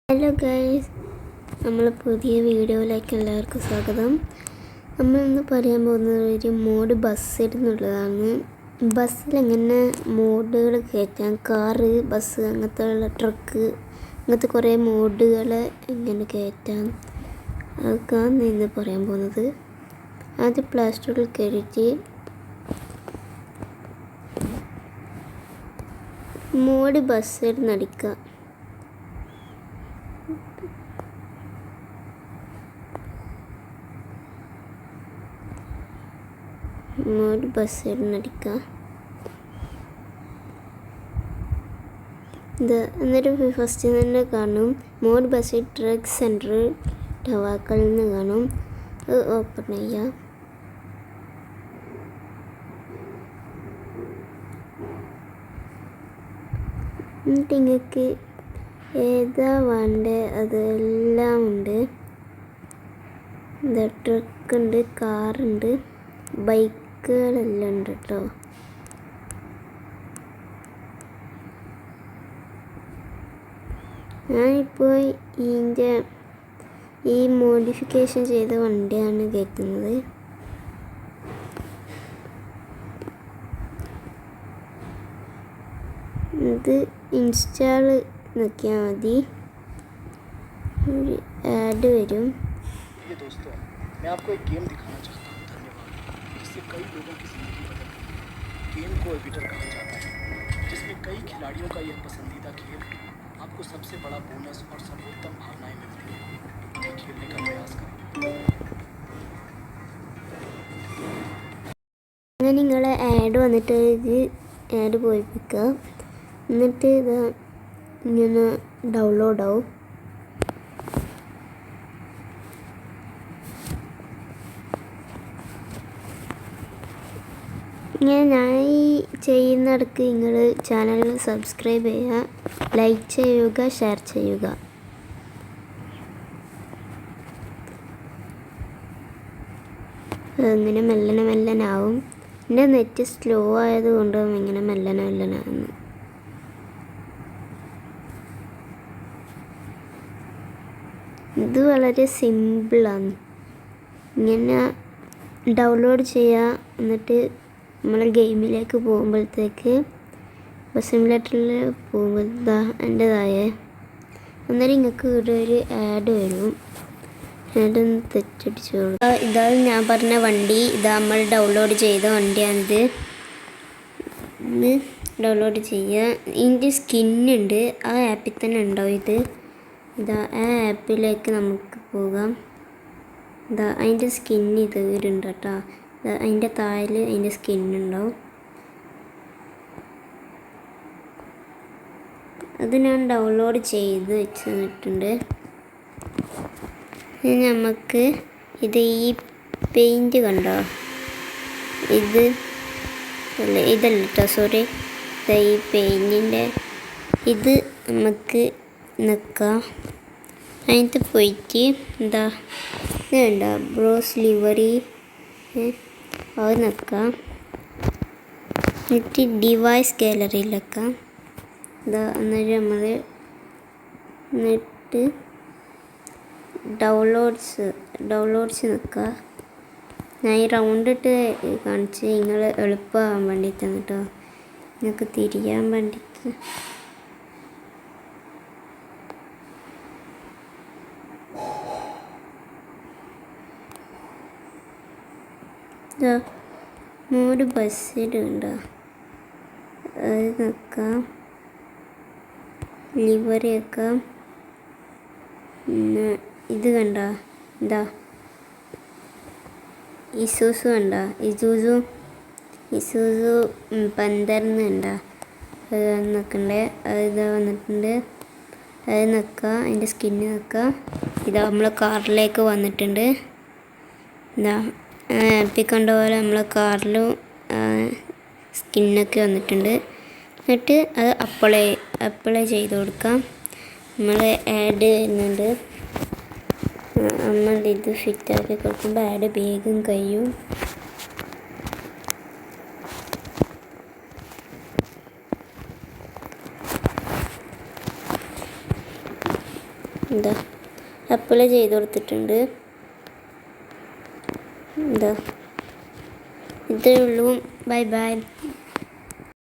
Hello guys, നമ്മൾ പുതിയ വീഡിയോയിലേക്ക് എല്ലാവർക്കും സ്വാഗതം. നമ്മളിന്ന് പറയാൻ പോകുന്നത് ഒരു മോഡ് ബസ്സിൽ നിന്നുള്ളതാണ്. ബസ്സിലെങ്ങനെ മോഡുകൾ കയറ്റാം, കാറ്, ബസ്, അങ്ങനത്തെ ഉള്ള ട്രക്ക്, അങ്ങനത്തെ കുറേ മോഡുകൾ എങ്ങനെ കയറ്റാം അതൊക്കെയാണ് ഇന്ന് പറയാൻ പോകുന്നത്. ആദ്യം പ്ലേ സ്റ്റോറിൽ കയറിയിട്ട് മോഡ് ബസ്സിൽ നടിക്കുക. മോഡ് ബസ്സിൽ നടിക്കുക. എന്നിട്ട് ഫസ്റ്റ് തന്നെ കാണും മോഡ് ബസ്സിൽ ട്രക്ക് സെൻറ്റർ ടവാക്കൽ നിന്ന് കാണും. അത് ഓപ്പൺ ചെയ്യാം. എന്നിട്ട് നിങ്ങൾക്ക് ഏതാ വേണ്ടത് അതെല്ലാം ഉണ്ട്. ട്രക്കുണ്ട്, കാറുണ്ട്, ബൈക്കുകളെല്ലാം ഉണ്ട് കേട്ടോ. ഞാനിപ്പോൾ ഈ മോഡിഫിക്കേഷൻ ചെയ്ത വണ്ടിയാണ് കയറ്റുന്നത്. ഇത് ഇൻസ്റ്റാൾ നോക്കിയാൽ മതി, ഒരു ആഡ് വരും. मैं आपको एक गेम दिखाना चाहता हूँ, धन्यवाद, जिससे कई लोगों की ज़िंदगी बदल गई। गेम को एविटर कहा जाता है, जिसमें कई खिलाड़ियों का यह पसंदीदा खेल आपको सबसे बड़ा बोनस और सर्वोत्तम भावनाएं मिलती हैं। इन्हें खेलने का प्रयास करें. അങ്ങനെ നിങ്ങൾ ആഡ് വന്നിട്ട് ഇത് ആഡ് പോയിപ്പിക്കുക. എന്നിട്ട് ഇത് ഇങ്ങനെ ഡൗൺലോഡ് ആവും. ഇങ്ങനെ ഞാൻ ഈ ചെയ്യുന്നിടക്ക് നിങ്ങൾ ചാനൽ സബ്സ്ക്രൈബ് ചെയ്യുക, ലൈക്ക് ചെയ്യുക, ഷെയർ ചെയ്യുക. ഇങ്ങനെ മെല്ലനാവും. എൻ്റെ നെറ്റ് സ്ലോ ആയതുകൊണ്ടും ഇങ്ങനെ മെല്ലനാവുന്നു. ഇത് വളരെ സിമ്പിളാണ്. ഇങ്ങനെ ഡൗൺലോഡ് ചെയ്യുക. എന്നിട്ട് നമ്മൾ ഗെയിമിലേക്ക് പോകുമ്പോഴത്തേക്ക് ബസ് സിമുലേറ്ററിൽ പോകുമ്പോൾ എൻ്റെതായ അന്നേരം നിങ്ങൾക്ക് ഇവിടെ ഒരു ആഡ് വരും. ആഡൊന്ന് തെറ്റടിച്ചു കൊടുക്കുക. ഇതാണ് ഞാൻ പറഞ്ഞ വണ്ടി. ഇതാ നമ്മൾ ഡൗൺലോഡ് ചെയ്ത വണ്ടിയാണിത്. ഇത് ഡൗൺലോഡ് ചെയ്യുക. ഇതിൻ്റെ സ്കിന്നുണ്ട്, ആ ആപ്പിൽ തന്നെ ഉണ്ടാവും ഇത്. ഇതാ ആ ആപ്പിലേക്ക് നമുക്ക് പോകാം. ഇതാ അതിൻ്റെ സ്കിന്ന് ഇത് വരുന്നുണ്ട് കേട്ടോ. അതിൻ്റെ താഴെ അതിൻ്റെ സ്കിന്നുണ്ടാവും. അത് ഞാൻ ഡൗൺലോഡ് ചെയ്ത് വെച്ചിട്ടുണ്ട്. നമുക്ക് ഇത് ഈ പെയിൻറ്റ് കണ്ടോ, ഇതല്ല കേട്ടോ, സോറി, ഈ പെയിൻറ്റിൻ്റെ ഇത് നമുക്ക് നിൽക്കാം. അതിനകത്ത് പോയിട്ട് എന്താ ഇത് വേണ്ട ബ്രോസ് ലിവറി അത് നിൽക്കാം. എന്നിട്ട് ഡിവൈസ് ഗാലറിയിലേക്കാം. ഇതാ അന്നേരം നമ്മൾ എന്നിട്ട് ഡൗൺലോഡ്സ് നിൽക്കുക. ഞാൻ ഈ റൗണ്ട് ഇട്ട് കാണിച്ച് നിങ്ങൾ എളുപ്പമാകാൻ വേണ്ടിയിട്ടാണ് കേട്ടോ, നിങ്ങൾക്ക് തിരിയാൻ വേണ്ടിയിട്ട്. മോഡ് ബസ്സിലുണ്ടോ അത് നിൽക്കാം. ലിവറി വെക്കാം. പിന്നെ ഇത് കണ്ട, എന്താ ഇസൂസു കണ്ട, ഇസൂസു 12 കണ്ട, അത് നിൽക്കണ്ടേ. അത് ഇതാ വന്നിട്ടുണ്ട്. അത് നിൽക്കുക. അതിൻ്റെ സ്കിന്ന് നിൽക്കുക. ഇതാ നമ്മൾ കാറിലേക്ക് വന്നിട്ടുണ്ട്. ഇതാ ആപ്പിൽ കണ്ട പോലെ നമ്മളെ കാറിലും സ്കിന്നൊക്കെ വന്നിട്ടുണ്ട്. എന്നിട്ട് അത് അപ്ലൈ ചെയ്ത് കൊടുക്കാം. നമ്മൾ ആഡ് ചെയ്യുന്നുണ്ട്. നമ്മൾ ഇത് ഫിറ്റാക്കി കൊടുക്കുമ്പോൾ ആഡ് വേഗം കഴിയും. എന്താ അപ്ലൈ ചെയ്ത് കൊടുത്തിട്ടുണ്ട്. എന്താ ഇത്രയേ ഉള്ളൂ. Bye bye.